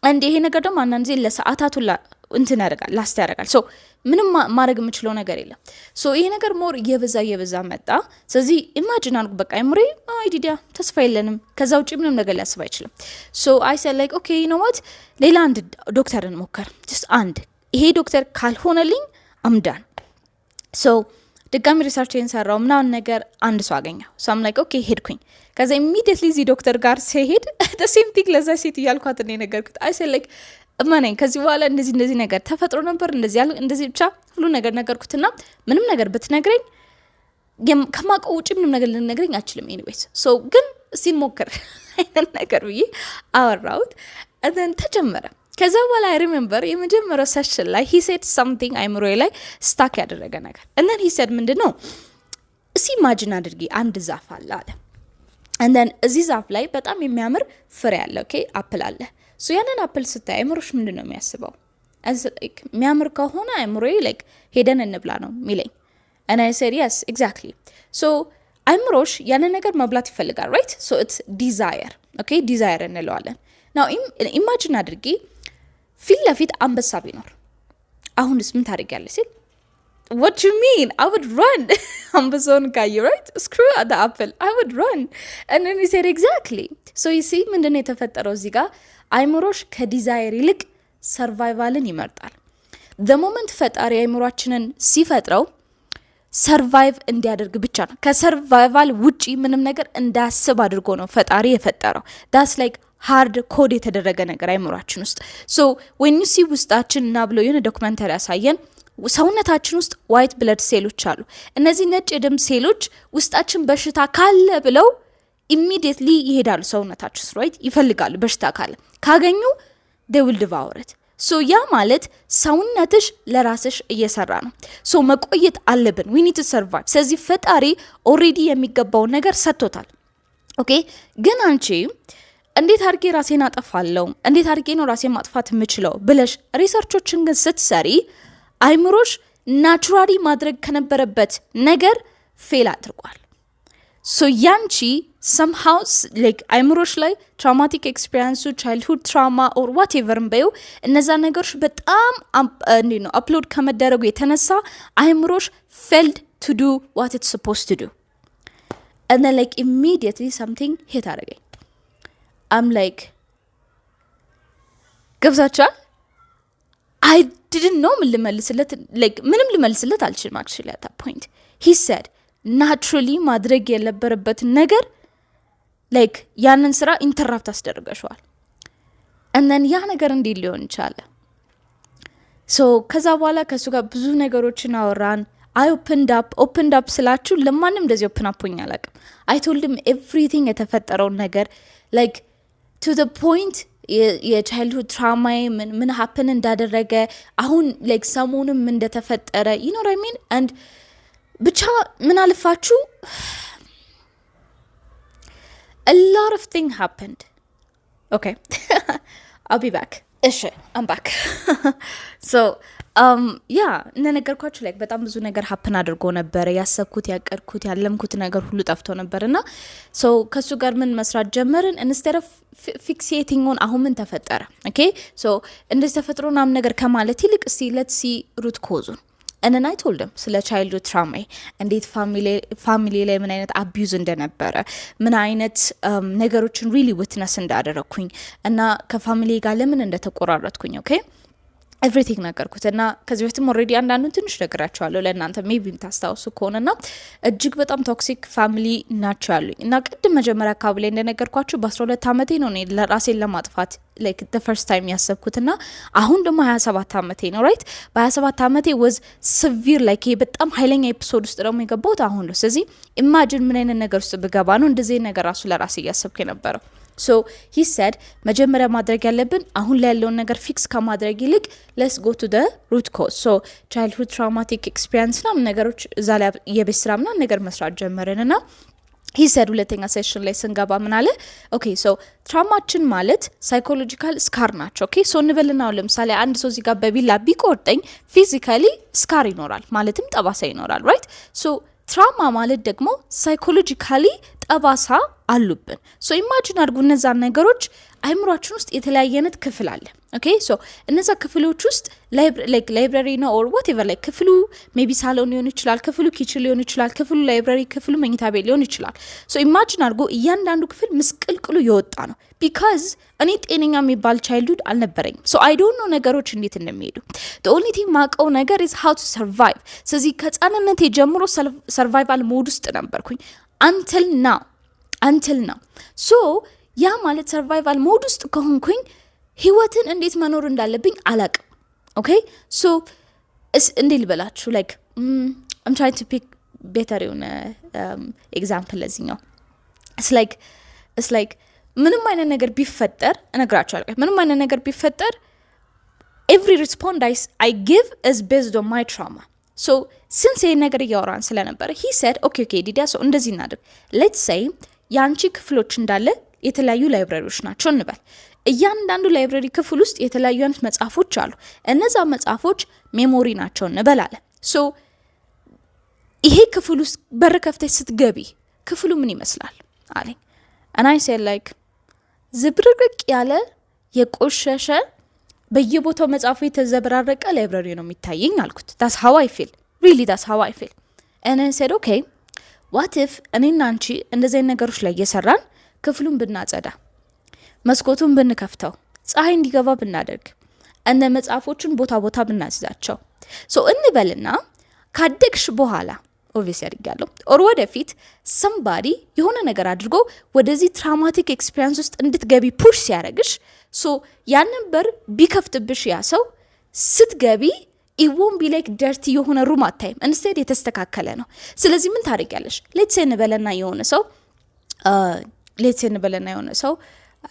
አንድ ይሄ ነገር ደግሞ አንዳንድ ጊዜ ለሰዓታት ሁላ እንትን ያደርጋል፣ ላስት ያደርጋል። so ምንም ማድረግ የምችለው ነገር የለም። so ይሄ ነገር ሞር እየበዛ መጣ። ስለዚህ ኢማጂን አድርጉ በቃ አይምሬ አይዲዲያ ተስፋ የለንም፣ ከዛ ውጪ ምንም ነገር ሊያስብ አይችልም። so I said like okay you know what ሌላ አንድ ዶክተርን ሞከር just አንድ ይሄ ዶክተር ካልሆነልኝ አምዳን። so ድጋሚ ሪሰርችን ሰራው ምናምን ነገር አንድ ሰው አገኘው። so I'm like okay ሄድኩኝ። ከዛ immediately እዚህ ዶክተር ጋር ሲሄድ the same thing ለዛ ሴት እያልኳት እኔ ነገርኩት። I said like እማነኝ ከዚህ በኋላ እንደዚህ ነገር ተፈጥሮ ነበር እንደዚህ ብቻ ሁሉ ነገር ነገርኩትና ምንም ነገር ብትነግረኝ ከማውቀው ውጪ ምንም ነገር ልነግረኝ አልችልም anyways so ግን ሲሞክር አይነት ነገር ብዬ አወራሁት and then ተጀመረ። ከዛ በኋላ I remember የመጀመሪያው ሴሽን ላይ he said something አይምሮዬ ላይ ስታክ ያደረገ ነገር and then he said ምንድነው እሺ ኢማጂን አድርጊ አንድ ዛፍ አለ አለ and then እዚህ ዛፍ ላይ በጣም የሚያምር ፍሬ አለ okay አፕል አለ። so ያንን አፕል ስታይ አይምሮሽ ምንድነው የሚያስበው? as like የሚያምር ከሆነ አይምሮዬ like ሄደን እንብላ ነው የሚለኝ and I said yes exactly. so አይምሮሽ ያንን ነገር መብላት ይፈልጋል ራይት ሶ ኢትስ ዲዛየር ኦኬ ዲዛየር እንለዋለን ናው ኢማጂን አድርጊ ፊት ለፊት አንበሳ ቢኖር አሁንስ ምን ታደርጊያለሽ ሲል what you mean I would run አንበሳውን ካየ right screw the apple I would run and then he said exactly so you see ምንድነው የተፈጠረው እዚህ ጋር አይምሮሽ ከዲዛየር ይልቅ ሰርቫይቫልን ይመርጣል the moment ፈጣሪ አይምሮአችንን ሲፈጥረው ሰርቫይቭ እንዲያደርግ ብቻ ነው ከሰርቫይቫል ውጪ ምንም ነገር እንዳያስብ አድርጎ ነው ፈጣሪ የፈጠረው that's like ሃርድ ኮድ የተደረገ ነገር አይምሮአችን ውስጥ so when you see ውስጣችን እና ብሎ የሆነ ዶክመንተሪ ያሳየን ሰውነታችን ውስጥ ዋይት ብለድ ሴሎች አሉ እነዚህ ነጭ የደም ሴሎች ውስጣችን በሽታ ካለ ብለው ኢሚዲየትሊ ይሄዳሉ ሰውነታችን ውስጥ right ይፈልጋሉ በሽታ ካለ ካገኙ they will devour it so ያ ማለት ሰውነትሽ ለራስሽ እየሰራ ነው so መቆየት አለብን we need to survive ስለዚህ ፈጣሪ ኦሬዲ የሚገባው ነገር ሰጥቶታል ኦኬ ግን አንቺ እንዴት አድርጌ ራሴን አጠፋለሁ እንዴት አድርጌ ነው ራሴን ማጥፋት የምችለው ብለሽ ሪሰርቾችን ግን ስትሰሪ አይምሮሽ ናቹራሊ ማድረግ ከነበረበት ነገር ፌል አድርጓል ሶ ያንቺ somehow like አይምሮሽ ላይ ትራውማቲክ ኤክስፒሪየንስ ቻይልድሁድ ትራውማ or whatever በዩ እነዛ ነገሮች በጣም አፕሎድ ከመደረጉ የተነሳ አይምሮሽ failed to do what it's supposed to do and then like immediately something hit አደረገኝ I'm like ገብዛቻ I didn't know ምን ልመልስለት like ምንም ልመልስለት አልችልም actually at that point he said naturally ማድረግ የነበረበት ነገር like ያንን ስራ ኢንተራፕት አስደርገሻል and then ያ ነገር እንዴት ሊሆን ይችላል so ከዛ በኋላ ከሱ ጋር ብዙ ነገሮችን አወራን I opened up ስላችሁ ለማንም እንደዚህ open up ሆኜ አላውቅም I told him everything የተፈጠረው ነገር like to the point የቻይልድሁድ ትራውማ ምን happen እንዳደረገ አሁን like ሰሞኑን ምን እንደተፈጠረ you know what I mean and ብቻ ምን አልፋችሁ a lot of things happened okay I'll be back እሺ I'm back so yeah እንደነገርኳችሁ like በጣም ብዙ ነገር happen አድርጎ ነበር ያሰብኩት ያቀድኩት ያለምኩት ነገር ሁሉ ጠፍቶ ነበርና so ከሱ ጋር ምን መስራት ጀመርን instead of fixating on አሁን ምን ተፈጠረ okay so እንደዚህ ተፈጥሮና ምን ነገር ከማለት ይልቅ እስቲ let's see root cause and then I told him ስለ childhood trauma እንዴት ፋሚሊ ላይ ምን አይነት አቢዩዝ እንደነበረ ምን አይነት ነገሮችን really witness እንዳደረኩኝ እና ከፋሚሊ ጋር ለምን እንደተቆራረጥኩኝ okay everything ነገርኩት እና ከዚህ በፊትም ኦሬዲ አንዳንዱ ትንሽ ነገራቸዋለሁ ለእናንተ ሜቢ ታስታውሱ ከሆነና እጅግ በጣም ቶክሲክ ፋሚሊ ናቸው ያሉኝ እና ቅድም መጀመሪያ አካባቢ ላይ እንደነገርኳችሁ በ12 ዓመቴ ነው እኔ ለራሴን ለማጥፋት like the first time ያሰብኩትና አሁን ደግሞ 27 ዓመቴ ነው right በ27 ዓመቴ was severe like በጣም ኃይለኛ ኤፒሶድ ውስጥ ደግሞ የገባሁት አሁን ነው ስለዚህ imagine ምን አይነት ነገር ውስጥ ብገባ ነው እንደዚህ ነገር ራሱ ለራሴ ያሰብኩ የነበረው so he said መጀመሪያ ማድረግ ያለብን አሁን ላይ ያለውን ነገር ፊክስ ከማድረግ ይልቅ let's go to the root cause so childhood traumatic experience እና ነገሮች እዛ ላይ የቤት ስራ ምናምን ነገር መስራት ጀመረንና he said ሁለተኛ ሴሽን ላይ ስንገባ ምን አለ okay so ትራውማችን ማለት ሳይኮሎጂካል ስካር ናቸው okay so እንበልና ለምሳሌ አንድ ሰው እዚህ ጋር በቢላ ቢቆርጠኝ ፊዚካሊ ስካር ይኖራል ማለትም ጠባሳ ይኖራል right so ትራውማ ማለት ደግሞ ሳይኮሎጂካሊ ጠባሳ አሉብን so imagine አድርጉ እነዛ ነገሮች አይምሮአችን ውስጥ የተለያየነት ክፍል አለ okay so እነዛ ክፍሎች ውስጥ ላይብራሪ ነው or whatever like ክፍሉ maybe ሳሎን ሊሆን ይችላል ክፍሉ ኪችን ሊሆን ይችላል ክፍሉ ላይብራሪ ክፍሉ መኝታ ቤት ሊሆን ይችላል so imagine አድርጉ እያንዳንዱ ክፍል ምስቅልቅሉ የወጣ ነው because እኔ ጤነኛ የሚባል childhood አልነበረኝም so I don't know ነገሮች እንዴት እንደሚሄዱ the only thing ማቀው ነገር is how to survive ስለዚህ ከጻንነቴ ጀምሮ survival mode ውስጥ ነበርኩኝ until now so ያ ማለት survival mode ውስጥ ከሆንኩኝ ህይወትን እንዴት መኖር እንዳለብኝ አላቅም okay so እንዴት ልበላችሁ like I'm trying to pick better example ለዚህኛው it's like ምንም አይነት ነገር ቢፈጠር እነግራችኋለሁ ምንም አይነት ነገር ቢፈጠር every response I give is based on my trauma so since ይሄ ነገር እያወራን ስለነበረ he said okay ዲዲያ so እንደዚህ እናድርግ let's say ያንቺ ክፍሎች እንዳለ የተለያዩ ላይብራሪዎች ናቸው እንበል እያንዳንዱ ላይብራሪ ክፍል ውስጥ የተለያዩ አይነት መጽሐፎች አሉ እነዛ መጽሐፎች ሜሞሪ ናቸው እንበላለን so ይሄ ክፍል ውስጥ በር ከፍተሽ ስትገቢ ክፍሉ ምን ይመስላል አለኝ። and I said like ዝብርቅርቅ ያለ የቆሸሸ በየቦታው መጽሐፉ የተዘበራረቀ ላይብረሪ ነው የሚታየኝ አልኩት። that's how I feel really that's how I feel and I said okay what if እኔና አንቺ እንደዚህ ነገሮች ላይ እየሰራን ክፍሉን ብናጸዳ፣ መስኮቱን ብንከፍተው፣ ፀሐይ እንዲገባ ብናደርግ፣ እነ መጽሐፎችን ቦታ ቦታ ብናስይዛቸው ሶ እንበልና ካደግሽ በኋላ ኦብቪየስሊ አድርጋለሁ ኦር ወደፊት somebody የሆነ ነገር አድርጎ ወደዚህ ትራውማቲክ ኤክስፒሪየንስ ውስጥ እንድትገቢ ፑሽ ሲያደርግሽ ሶ ያንን በር ቢከፍትብሽ ያ ሰው ስትገቢ it won't be like dirty የሆነ ሩም አታይም። instead የተስተካከለ ነው። ስለዚህ ምን ታደርጊያለሽ? let's say እንበለና የሆነ ሰው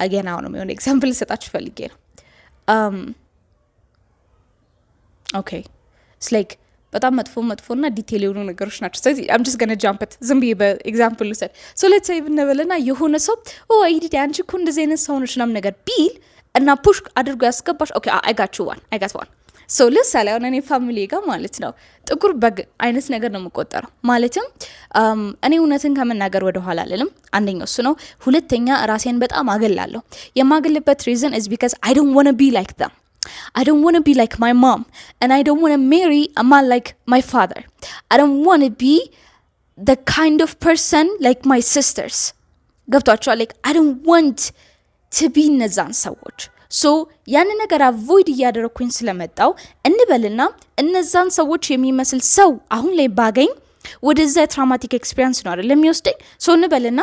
again አሁንም የሆነ ኤግዛምፕል ልሰጣችሁ ፈልጌ ነው። okay it's like በጣም መጥፎና ዲቴል የሆኑ ነገሮች ናቸው። ስለዚህ I'm just gonna jump it ዝም ብዬ በኤግዛምፕል ልሰጥ። so let's say ብንበለና የሆነ ሰው አይዲዲ አንቺ እኮ እንደዚህ አይነት ሰው ነሽ ምናምን ነገር ቢል እና ፑሽ አድርጎ ያስገባሽ okay I got one so ለምሳሌ አሁን እኔ ፋሚሊ ጋር ማለት ነው ጥቁር በግ አይነት ነገር ነው የምቆጠረው። ማለትም እኔ እውነትን ከመናገር ወደ ኋላ አልልም። አንደኛው እሱ ነው። ሁለተኛ ራሴን በጣም አገላለሁ። የማገልበት reason is because I don't want to be like them. I don't want to be like my mom and I don't want to marry a man like my father. I don't want to be the kind of person like my sisters. ገብቷቸዋል? like I don't want to be እነዛን ሰዎች ሶ ያን ነገር አቮይድ እያደረኩኝ ስለመጣው እንበልና እነዛን ሰዎች የሚመስል ሰው አሁን ላይ ባገኝ ወደዛ ትራውማቲክ ኤክስፒሪየንስ ነው አይደል የሚወስደኝ። ሶ እንበልና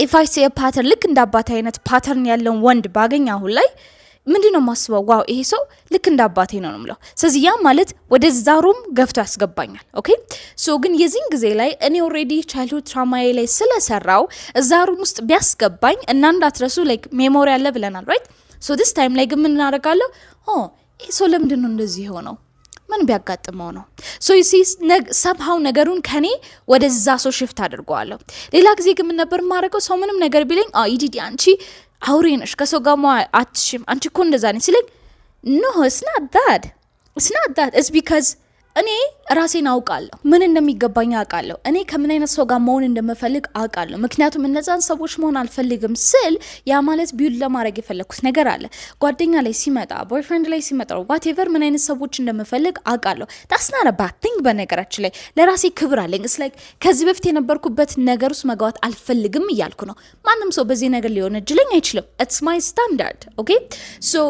if I see a pattern ልክ እንደ አባቴ አይነት ፓተርን ያለውን ወንድ ባገኝ አሁን ላይ ምንድነው ማስበው? ዋው ይሄ ሰው ልክ እንደ አባቴ ነው የምለው። ስለዚህ ያ ማለት ወደዛ ሩም ገፍቶ ያስገባኛል። ኦኬ ሶ ግን የዚህን ጊዜ ላይ እኔ ኦልሬዲ ቻይልድሁድ ትራውማዬ ላይ ስለሰራው እዛ ሩም ውስጥ ቢያስገባኝ እና እንዳትረሱ ላይክ ሜሞሪ አለ ብለናል ራይት። ሶ ዲስ ታይም ላይ ግን ምን እናደርጋለሁ? ይሄ ሰው ለምንድን ነው እንደዚህ የሆነው? ምን ቢያጋጥመው ነው? ሶ ዩ ሲ ሰምሃው ነገሩን ከኔ ወደዛ ሰው ሽፍት አድርገዋለሁ። ሌላ ጊዜ ግን ምን ነበር የማደርገው? ሰው ምንም ነገር ቢለኝ ኢዲዲ አንቺ አውሬ ነሽ ከሰው ጋር አትሽም አንቺ እኮ እንደዛ ነኝ ሲለኝ ኖ it's not that it's because እኔ ራሴን አውቃለሁ፣ ምን እንደሚገባኝ አውቃለሁ፣ እኔ ከምን አይነት ሰው ጋር መሆን እንደምፈልግ አውቃለሁ። ምክንያቱም እነዛን ሰዎች መሆን አልፈልግም ስል ያ ማለት ቢውል ለማድረግ የፈለኩት ነገር አለ። ጓደኛ ላይ ሲመጣ ቦይፍሬንድ ላይ ሲመጣ whatever ምን አይነት ሰዎች እንደምፈልግ አውቃለሁ። that's not a bad thing። በነገራችን ላይ ለራሴ ክብር አለኝ። it's like ከዚህ በፊት የነበርኩበት ነገር ውስጥ መግባት አልፈልግም እያልኩ ነው። ማንም ሰው በዚህ ነገር ሊሆን እጅለኝ አይችልም። it's my standard okay so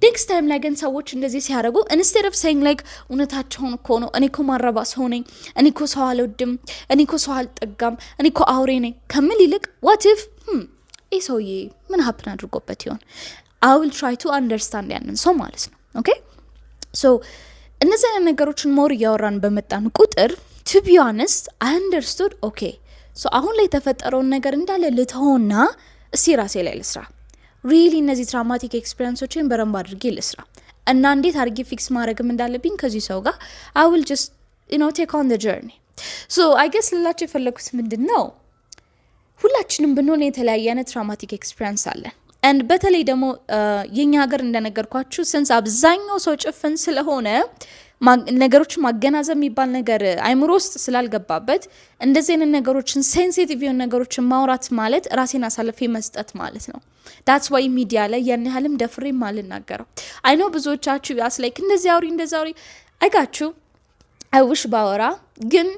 next time ላይ ግን ሰዎች እንደዚህ ሲያደርጉ instead of saying like እውነታቸውን እኮ ነው እኔ እኮ ማረባ ሰው ነኝ፣ እኔ እኮ ሰው አልወድም፣ እኔ እኮ ሰው አልጠጋም፣ እኔ እኮ አውሬ ነኝ ከምን ይልቅ what if ይህ ሰውዬ ምን ሀፕን አድርጎበት ይሆን? I will try to understand ያንን ሰው ማለት ነው። ኦኬ ሶ እነዚህ አይነት ነገሮችን ሞር እያወራን በመጣን ቁጥር to be honest I understood okay ሶ አሁን ላይ የተፈጠረውን ነገር እንዳለ ልተውና እስቲ ራሴ ላይ ልስራ። ሪሊ እነዚህ ትራውማቲክ ኤክስፒሪየንሶችን በረንብ አድርጌ ልስራ እና እንዴት አድርጌ ፊክስ ማድረግም እንዳለብኝ ከዚህ ሰው ጋር I will just take on the journey. so I guess ልላችሁ የፈለኩት ምንድን ነው ሁላችንም ብንሆን የተለያየ አይነት ትራውማቲክ ኤክስፒሪየንስ አለን። and በተለይ ደግሞ የኛ ሀገር እንደነገርኳችሁ ስንስ አብዛኛው ሰው ጭፍን ስለሆነ ነገሮች ማገናዘብ የሚባል ነገር አይምሮ ውስጥ ስላልገባበት እንደዚህ አይነት ነገሮችን ሴንሲቲቭ የሆኑ ነገሮችን ማውራት ማለት ራሴን አሳልፌ መስጠት ማለት ነው። that's why ሚዲያ ላይ ያን ያህልም ደፍሬ ማልናገረው I know ብዙዎቻችሁ ያስ like እንደዚህ አውሪ አይጋችሁ I wish ባወራ ግን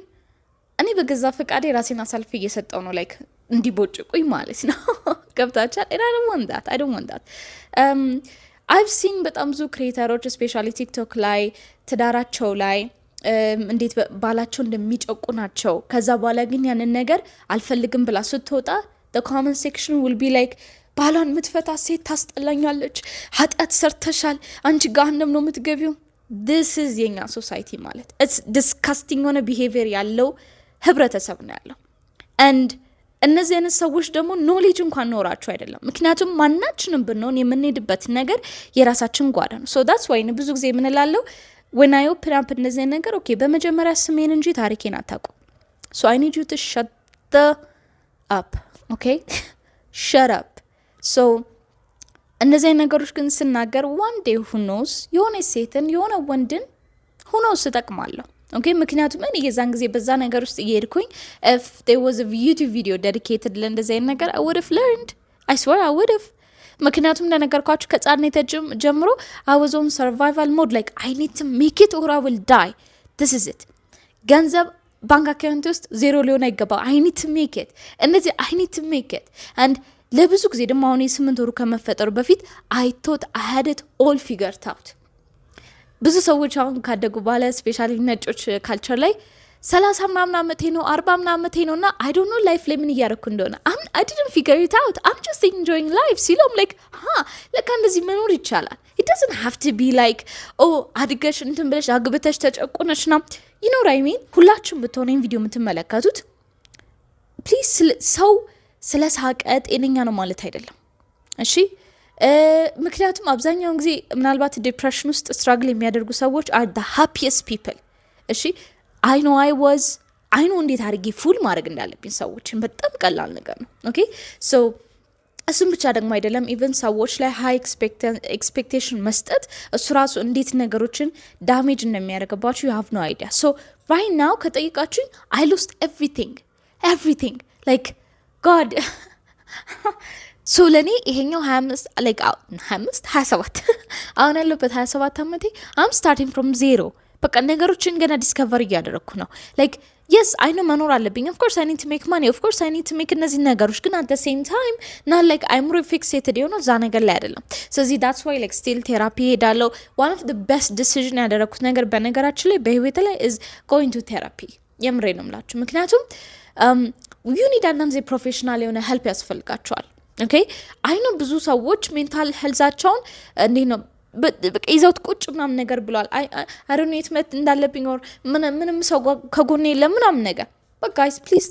እኔ በገዛ ፈቃዴ ራሴን አሳልፌ እየሰጠው ነው like እንዲቦጭቁኝ ማለት ነው። ገብታችኋል? I don't want that I've seen በጣም ብዙ ክሬተሮች ስፔሻሊ ቲክቶክ ላይ ትዳራቸው ላይ እንዴት ባላቸው እንደሚጨቁ ናቸው። ከዛ በኋላ ግን ያንን ነገር አልፈልግም ብላ ስትወጣ the comment section will be like ባሏን ምትፈታ ሴት ታስጠላኛለች፣ ኃጢአት ሰርተሻል፣ አንቺ ገሃነም ነው የምትገቢው። this is የኛ ሶሳይቲ ማለት it's disgusting የሆነ behavior ያለው ህብረተሰብ ነው ያለው and እነዚህ አይነት ሰዎች ደግሞ ኖሌጅ እንኳን ኖራቸው አይደለም። ምክንያቱም ማናችንም ብንሆን የምንሄድበት ነገር የራሳችን ጓዳ ነው። so that's why ብዙ ጊዜ የምንላለው when I open up እነዚህ ነገር ኦኬ በመጀመሪያ ስሜን እንጂ ታሪኬን አታውቁ so I need you to shut the up okay shut up so እነዚህ ነገሮች ግን ስናገር one day who knows የሆነ ሴትን የሆነ ወንድን who knows እጠቅማለሁ ኦኬ ምክንያቱም እኔ የዛን ጊዜ በዛ ነገር ውስጥ እየሄድኩኝ if there was a YouTube video dedicated ለእንደዚህ አይነት ነገር I would have learned. I swear I would have. ምክንያቱም እንደነገርኳችሁ ከጻድነት ጀምሮ I was on survival mode like I need to make it or I will die. This is it. ገንዘብ ባንክ አካውንት ውስጥ ዜሮ ሊሆን አይገባ. I need to make it. እነዚህ I need to make it. And ለብዙ ጊዜ ደግሞ አሁን የ8 ወሩ ከመፈጠሩ በፊት I thought I had it all figured out. ብዙ ሰዎች አሁን ካደጉ በኋላ ስፔሻሊ ነጮች ካልቸር ላይ 30 ምናምን ዓመቴ ነው 40 ምናምን ዓመቴ ነው እና I don't know life ላይ ምን እያደረኩ እንደሆነ I didn't figure it out. I'm just enjoying life. ሲሎም like ለካ እንደዚህ መኖር ይቻላል. It doesn't have to be like አድገሽ እንትን ብለሽ አግብተሽ ተጨቁነሽ ነው. You know what I mean? ሁላችሁም ብትሆነኝ ቪዲዮ የምትመለከቱት ፕሊዝ ሰው ስለ ሳቀ ጤነኛ ነው ማለት አይደለም። እሺ ምክንያቱም አብዛኛውን ጊዜ ምናልባት ዲፕሬሽን ውስጥ ስትራግል የሚያደርጉ ሰዎች are the happiest people. እሺ I know እንዴት አድርጌ ፉል ማድረግ እንዳለብኝ ሰዎችን በጣም ቀላል ነገር ነው። ኦኬ ሶ እሱም ብቻ ደግሞ አይደለም ኢቨን ሰዎች ላይ ሃይ ኤክስፔክቴሽን መስጠት እሱ ራሱ እንዴት ነገሮችን ዳሜጅ እንደሚያደርግባችሁ you have no idea. So right now ከጠይቃችሁኝ I lost everything like God ሶ ለኔ ይሄኛው 27 አሁን ያለበት 27 ዓመቴ I'm starting from zero. በቃ ነገሮችን ገና ዲስከቨር እያደረኩ ነው። like yes I know መኖር አለብኝ. of course I need to make money. of course I need to make እነዚህ ነገሮች ግን at the same time not like I'm really fixated የሆነው እዛ ነገር ላይ አይደለም። ስለዚህ that's why like still therapy ሄዳለሁ. one of the best decision ያደረኩት ነገር በነገራችን ላይ በህይወቴ ላይ is going to therapy. የምሬ ነው የምላችሁ ምክንያቱም you need አንዳንድ ፕሮፌሽናል የሆነ help ያስፈልጋቸዋል። ኦኬ አይ ነው ብዙ ሰዎች ሜንታል ሄልዛቸውን እንዴት ነው በቃ ይዘውት ቁጭ ምናምን ነገር ብለዋል። አይ ዶንት ኖ የት እንዳለብኝ or ምንም ሰው ከጎኔ የለም ምናምን ነገር but guys please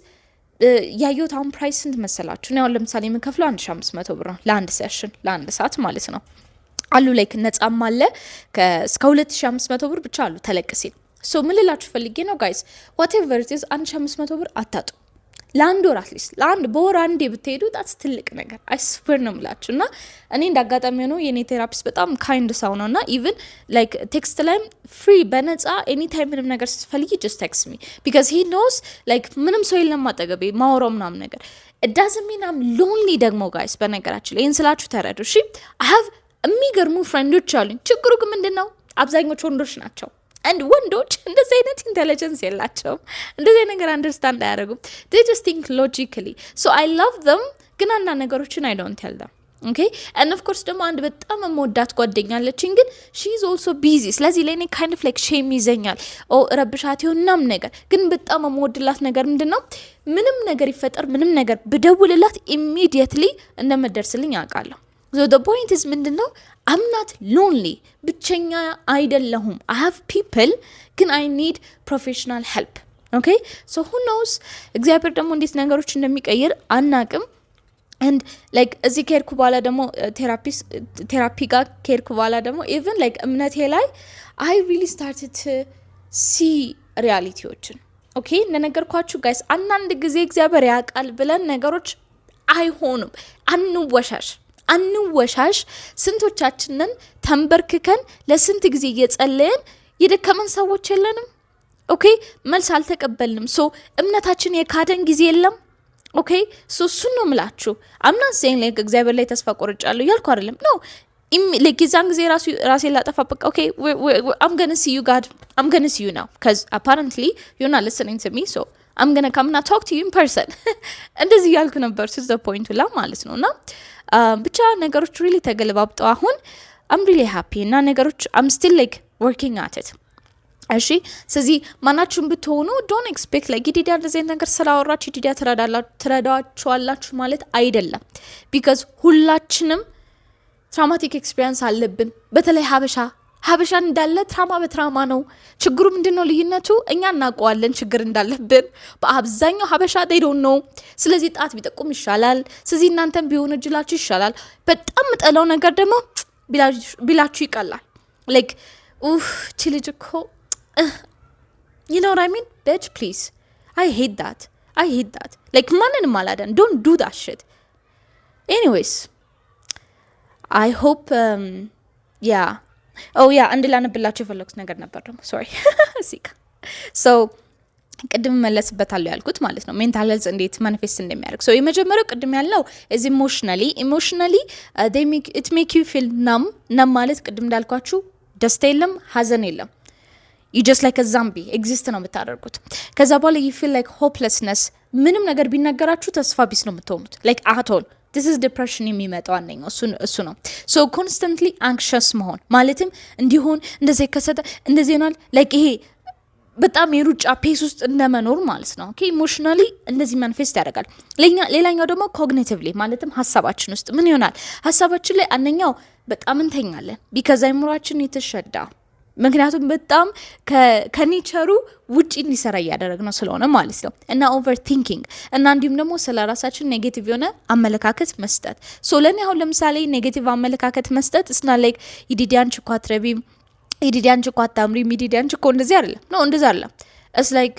ያየሁት አሁን ፕራይስ ስንት መሰላችሁ? ነው ለምሳሌ የምከፍለው 1500 ብር ነው ለአንድ ሴሽን ለአንድ ሰዓት ማለት ነው። አሉ ላይክ ነጻም አለ እስከ 2500 ብር ብቻ አሉ ተለቅ ሲል። ሶ ምን ልላችሁ ፈልጌ ነው ጋይስ whatever it is 1500 ብር አታጡ። ለአንድ ወር አትሊስት ለአንድ በወር አንዴ ብትሄዱ ጣስ ትልቅ ነገር አይስበር ነው የምላችሁ። እና እኔ እንዳጋጣሚ ሆኖ የኔ ቴራፒስት በጣም ካይንድ ሰው ነው እና ኢቭን ላይክ ቴክስት ላይም ፍሪ በነፃ ኤኒ ታይም ምንም ነገር ስትፈልጊ just text me because he knows like ምንም ሰው የለም አጠገቤ ማወራው ምናምን ነገር it doesn't mean I'm lonely ደግሞ ጋይስ በነገራችን ላይ ይህን ስላችሁ ተረዱ። እሺ I have የሚገርሙ ፍሬንዶች አሉኝ። ችግሩ ግን ምንድን ነው አብዛኞቹ ወንዶች ናቸው and ወንዶች እንደዚህ አይነት ኢንተለጀንስ የላቸውም። እንደዚህ ነገር አንደርስታንድ አያደርጉም። they just think logically so I love them ግን አንዳንድ ነገሮችን I don't tell them. okay and of course ደግሞ አንድ በጣም መወዳት ጓደኛ አለችኝ ግን she is also busy ስለዚህ ለኔ kind of like shame ይዘኛል ረብሻት ይሆናም ነገር ግን በጣም መወድላት ነገር ምንድነው ምንም ነገር ይፈጠር ምንም ነገር ብደውልላት immediately እንደምደርስልኝ አውቃለሁ። so the point is ምንድነው I'm not lonely ብቸኛ አይደለሁም I have people ግን I need professional help. okay so who knows እግዚአብሔር ደግሞ እንዴት ነገሮች እንደሚቀይር አናቅም and like እዚህ ከሄድኩ በኋላ ደግሞ ቴራፒ ጋር ከሄድኩ በኋላ ደግሞ even like እምነቴ ላይ I really started to see ሪያሊቲዎችን okay እንደነገርኳችሁ guys አንዳንድ ጊዜ እግዚአብሔር ያውቃል ብለን ነገሮች አይሆኑም። አንወሻሽ ስንቶቻችንን ተንበርክከን ለስንት ጊዜ እየጸለየን የደከመን ሰዎች የለንም። ኦኬ መልስ አልተቀበልንም። ሶ እምነታችን የካደን ጊዜ የለም። ኦኬ ሶ እሱን ነው የምላችሁ። አምና saying like እግዚአብሔር ላይ ተስፋ ቆርጫለሁ ያልኩ አይደለም ነው like የዛን ጊዜ ራሴ ላጠፋ በቃ okay I'm going to see you God I'm going to see you now because apparently you're not listening to me so I'm going to come and talk to you in person እንደዚህ ያልኩ ነበር to the point ላይ ማለት ነውና ብቻ ነገሮች really ተገለባብጠው አሁን I'm really happy እና ነገሮች I'm still like working at it. እሺ ስለዚህ ማናችሁም ብትሆኑ don't expect like ዲዲያ እንደዚህ ነገር ስላወራችሁ ዲዲያ ትረዳችኋላችሁ ማለት አይደለም because ሁላችንም ትራውማቲክ ኤክስፒሪየንስ አለብን። በተለይ ሀበሻ እንዳለ ትራማ በትራማ ነው። ችግሩ ምንድነው ልዩነቱ? እኛ እናውቀዋለን ችግር እንዳለብን በአብዛኛው ሀበሻ they don't know። ስለዚህ ጣት ቢጠቁም ይሻላል። ስለዚህ እናንተም ቢሆን እጅላችሁ ይሻላል። በጣም ጠላው ነገር ደግሞ ቢላችሁ ይቀላል like ቺልጅ እኮ you know what I mean bitch please I hate that like ማንንም አላደን don't do that shit. anyways I hope yeah አንድ ላነብላችሁ የፈለኩት ነገር ነበር ደግሞ sorry ሲካ ሶ ቅድም መለስበታለሁ ያልኩት ማለት ነው ሜንታል ሄልዝ እንዴት ማኒፌስት እንደሚያደርግ። ሶ የመጀመሪያው ቅድም ያለው እዚ ኢሞሽናሊ ኢት ሜክ ዩ ፊል ነም ማለት ቅድም እንዳልኳችሁ ደስታ የለም ሀዘን የለም። you just like a zombie exist ነው የምታደርጉት። ከዛ በኋላ you feel like hopelessness ምንም ነገር ቢነገራችሁ ተስፋ ቢስ ነው የምትሆኑት like at all this is depression የሚመጣው አንደኛው እሱ ነው። so constantly anxious መሆን ማለትም እንዲሆን እንደዚህ ከሰተ እንደዚህ ይሆናል like ይሄ በጣም የሩጫ ፔስ ውስጥ እንደመኖር ማለት ነው። ኦኬ ኢሞሽናሊ እንደዚህ ማኒፌስት ያደርጋል። ሌላኛው ደግሞ ኮግኒቲቭሊ ማለትም ሀሳባችን ውስጥ ምን ይሆናል? ሀሳባችን ላይ አንደኛው በጣም እንተኛለን ቢካዝ አይምሯችን የተሸዳ ምክንያቱም በጣም ከኔቸሩ ውጪ እንዲሰራ እያደረግ ነው ስለሆነ ማለት ነው። እና ኦቨር ቲንኪንግ እና እንዲሁም ደግሞ ስለ ራሳችን ኔጌቲቭ የሆነ አመለካከት መስጠት። ሶ ለእኔ አሁን ለምሳሌ ኔጌቲቭ አመለካከት መስጠት እስና ላይክ ይዲዲያን ችኳ ትረቢም ይዲዲያን ችኳ ታምሪ ሚዲዲያን ችኮ እንደዚህ አይደለም ነው እንደዚህ አይደለም። እስ ላይክ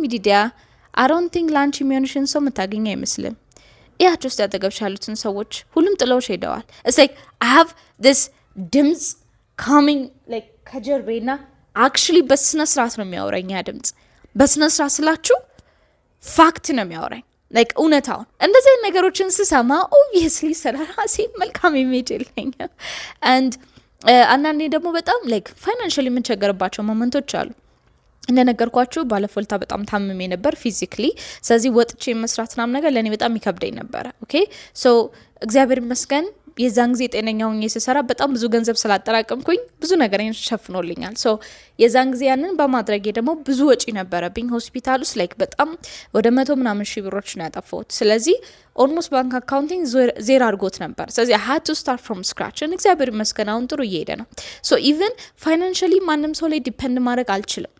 ሚዲዲያ አይ ዶንት ቲንክ ላንቺ የሚሆንሽን ሰው የምታገኝ አይመስልም። ያቸው ውስጥ ያጠገብሽ ያሉትን ሰዎች ሁሉም ጥለውሽ ሄደዋል። እስ ላይክ አይ ሃቭ ዲስ ድምጽ coming like ከጀርቤና actually በስነ ስርዓት ነው የሚያወራኝ። ያ ድምጽ በስነ ስርዓት ስላችሁ ፋክት ነው የሚያወራኝ like እውነታውን። እንደዚህ ነገሮችን ስሰማ obviously ስለራሴ መልካም ኢሜጅ የለኝም and አንዳንዴ ደግሞ በጣም like ፋይናንሻሊ የምንቸገርባቸው ሞመንቶች አሉ። እንደነገርኳችሁ ባለፈው በጣም ታምሜ ነበር ፊዚካሊ። ስለዚህ ወጥቼ መስራት ምናምን ነገር ለኔ በጣም ይከብደኝ ነበር። ኦኬ ሶ እግዚአብሔር ይመስገን የዛን ጊዜ ጤነኛ ሆኜ ስሰራ በጣም ብዙ ገንዘብ ስላጠራቀምኩኝ ብዙ ነገሬን ሸፍኖልኛል። ሶ የዛን ጊዜ ያንን በማድረጌ ደግሞ ብዙ ወጪ ነበረብኝ ሆስፒታል ውስጥ ላይክ በጣም ወደ 100 ምናምን ሺህ ብሮች ነው ያጠፋሁት። ስለዚህ ኦልሞስት ባንክ አካውንቲንግ ዜሮ አድርጎት ነበር። ስለዚህ I had to start from scratch and እግዚአብሔር ይመስገን አሁን ጥሩ እየሄደ ነው። ሶ ኢቨን ፋይናንሻሊ ማንም ሰው ላይ ዲፔንድ ማድረግ አልችልም።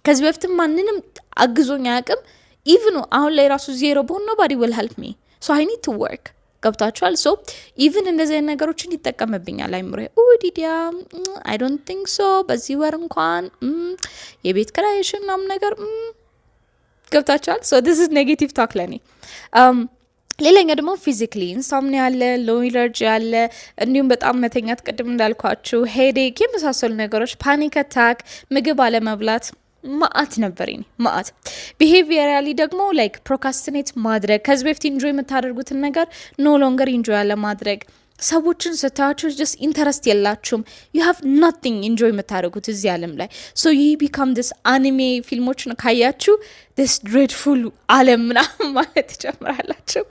ከዚህ በፊትም ማንንም አግዞኝ አያውቅም። ኢቨን አሁን ላይ ራሱ ዜሮ በሆነ nobody will help me so I need to work ገብታችኋል። ሶ ኢቭን እንደዚህ አይነት ነገሮችን ይጠቀምብኛል አይምሮ ዲዲያ አይ ዶንት ቲንክ ሶ በዚህ ወር እንኳን የቤት ክራይሽን ምናምን ነገር ገብታችኋል። ሶ this is negative talk ለኔ። ሌላኛው ደግሞ ፊዚካሊ ኢንሶምኒያ አለ፣ ሎ ኢነርጂ አለ፣ እንዲሁም በጣም መተኛት፣ ቅድም እንዳልኳችሁ ሄዴክ የመሳሰሉ ነገሮች፣ ፓኒክ አታክ፣ ምግብ አለመብላት ማአት ነበረኝ ማአት። ቢሄቪየራሊ ደግሞ ላይክ ፕሮካስቲኔት ማድረግ፣ ከዚህ በፊት ኢንጆይ የምታደርጉትን ነገር ኖ ሎንገር ኢንጆይ ያለ ማድረግ። ሰዎችን ስታያችሁ ጀስት ኢንተረስት የላችሁም። ዩ ሃቭ ናቲንግ ኢንጆይ የምታደርጉት እዚህ ዓለም ላይ። ሶ ዩ ቢካም ዲስ አኒሜ ፊልሞችን ካያችሁ ዲስ ድሬድፉል ዓለም ምናምን ማለት ትጀምራላችሁ።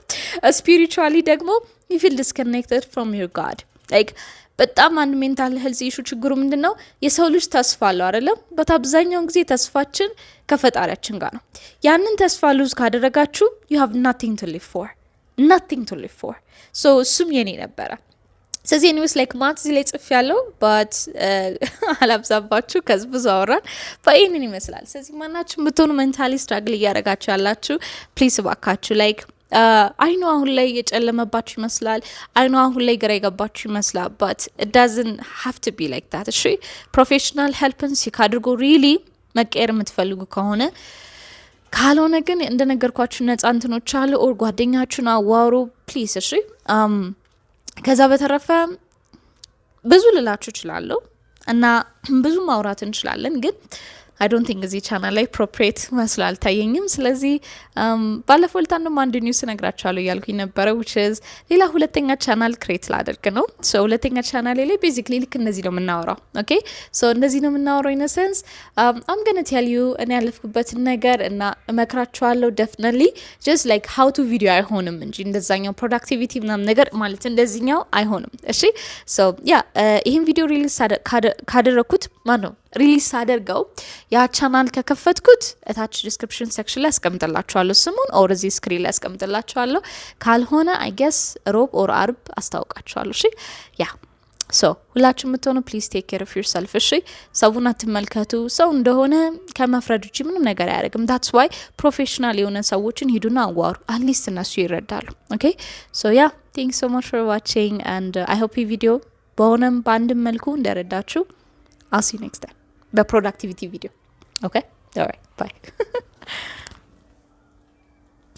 ስፒሪቹዋሊ ደግሞ ዩ ፊል ዲስኮኔክትድ ፍሮም ዩር ጋድ ላይክ በጣም አንድ ሜንታል ሄልዝ ኢሹ ችግሩ ምንድነው? የሰው ልጅ ተስፋ አለው አይደለም? በአብዛኛውን ጊዜ ተስፋችን ከፈጣሪያችን ጋር ነው። ያንን ተስፋ ሉዝ ካደረጋችሁ you have nothing to live for so እሱም የኔ ነበረ። ስለዚህ ኒውስ ላይክ ማት እዚህ ላይ ጽፍ ያለው ባት አላብዛባችሁ ከዚህ ብዙ አወራን በይህንን ይመስላል። ስለዚህ ማናችሁ ብትሆኑ ሜንታሊ ስትራግል እያደረጋችሁ ያላችሁ ፕሊዝ እባካችሁ ላይክ አይኖ አሁን ላይ የጨለመባችሁ ይመስላል። አይኖ አሁን ላይ ግራ የገባችሁ ይመስላል but it doesn't have to be like that። እሺ ፕሮፌሽናል ሄልፕን ሲክ አድርጎ ሪሊ መቀየር የምትፈልጉ ከሆነ ካልሆነ ግን እንደነገርኳችሁ ነፃ እንትኖች አሉ ኦር ጓደኛችሁን አዋሩ ፕሊዝ። እሺ ከዛ በተረፈ ብዙ ልላችሁ እችላለሁ እና ብዙ ማውራት እንችላለን ግን I don't think እዚህ ቻናል ላይ ፕሮፕሬት መስሎ አልታየኝም። ስለዚህ ባለፈው ልታንዱም አንድ ኒውስ ነግራችኋለሁ እያልኩኝ ነበረ which is ሌላ ሁለተኛ ቻናል ክሬት ላደርግ ነው። ሶ ሁለተኛ ቻናል ላይ ቤዚክሊ ልክ እንደዚህ ነው የምናወራው። ኦኬ ሶ እንደዚህ ነው የምናወራው in a sense I'm going to tell you እኔ ያለፍኩበትን ነገር እና እመክራችኋለሁ definitely just like how to video አይሆንም እንጂ እንደዛኛው productivity ምናምን ነገር ማለት እንደዚህኛው አይሆንም። እሺ ሶ ያ ይሄን ቪዲዮ ሪሊዝ ካደረኩት ማነው ሪሊዝ አደርገው ያ ቻናል ከከፈትኩት እታች ዲስክሪፕሽን ሴክሽን ላይ አስቀምጥላችኋለሁ ስሙን ኦር እዚህ ስክሪን ላይ አስቀምጥላችኋለሁ። ካልሆነ አይ ጌስ ሮብ ኦር አርብ አስታውቃችኋለሁ። እሺ ያ ሶ ሁላችሁም የምትሆኑ ፕሊዝ ቴክ ኬር ኦፍ ዮርሰልፍ። እሺ ሰውን አትመልከቱ። ሰው እንደሆነ ከመፍረድ ውጭ ምንም ነገር አያደርግም። ዳትስ ዋይ ፕሮፌሽናል የሆነ ሰዎችን ሂዱና አዋሩ። አትሊስት እነሱ ይረዳሉ። ኦኬ ሶ ያ ቴንክ ሶ ማች ፎር ዋቺንግ and I hope you video በሆነም በአንድም መልኩ እንደረዳችሁ። I'll see you next time. The productivity video. Okay? All right. Bye.